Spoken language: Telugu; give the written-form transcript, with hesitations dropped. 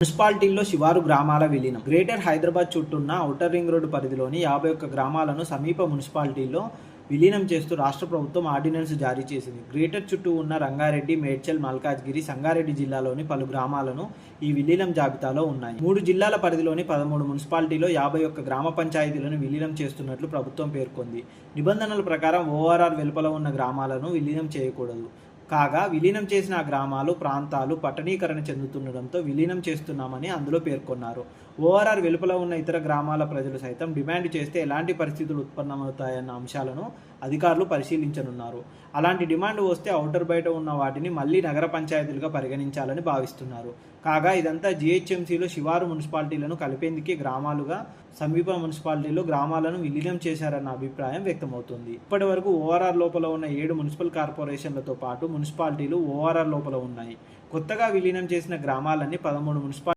మున్సిపాలిటీల్లో శివారు గ్రామాల విలీనం. గ్రేటర్ హైదరాబాద్ చుట్టూన్న ఔటర్ రింగ్ రోడ్డు పరిధిలోని 51 గ్రామాలను సమీప మున్సిపాలిటీల్లో విలీనం చేస్తూ రాష్ట్ర ప్రభుత్వం ఆర్డినెన్స్ జారీ చేసింది. గ్రేటర్ చుట్టూ ఉన్న రంగారెడ్డి, మేడ్చల్, మల్కాజ్గిరి, సంగారెడ్డి జిల్లాలోని పలు గ్రామాలను ఈ విలీనం జాబితాలో ఉన్నాయి. 3 జిల్లాల పరిధిలోని 13 మున్సిపాలిటీలో 51 గ్రామ పంచాయతీలను విలీనం చేస్తున్నట్లు ప్రభుత్వం పేర్కొంది. నిబంధనల ప్రకారం ఓఆర్ఆర్ వెలుపల ఉన్న గ్రామాలను విలీనం చేయకూడదు. కాగా విలీనం చేసిన ఆ గ్రామాలు, ప్రాంతాలు పట్టణీకరణ చెందుతుండటంతో విలీనం చేస్తున్నామని అందులో పేర్కొన్నారు. ఓఆర్ఆర్ వెలుపల ఉన్న ఇతర గ్రామాల ప్రజలు సైతం డిమాండ్ చేస్తే ఎలాంటి పరిస్థితులు ఉత్పన్నమవుతాయన్న అంశాలను అధికారులు పరిశీలించనున్నారు. అలాంటి డిమాండ్ వస్తే ఔటర్ బయట ఉన్న వాటిని మళ్లీ నగర పంచాయతీలుగా పరిగణించాలని భావిస్తున్నారు. కాగా ఇదంతా జీహెచ్ఎంసీలో శివారు మున్సిపాలిటీలను కలిపేందుకే గ్రామాలుగా, సమీప మున్సిపాలిటీలో గ్రామాలను విలీనం చేశారన్న అభిప్రాయం వ్యక్తమవుతుంది. ఇప్పటి వరకు ఓఆర్ఆర్ లోపల ఉన్న 7 మున్సిపల్ కార్పొరేషన్లతో పాటు మున్సిపాలిటీలు ఓఆర్ఆర్ లోపల ఉన్నాయి. కొత్తగా విలీనం చేసిన గ్రామాలన్నీ 13 మున్సిపాలిటీ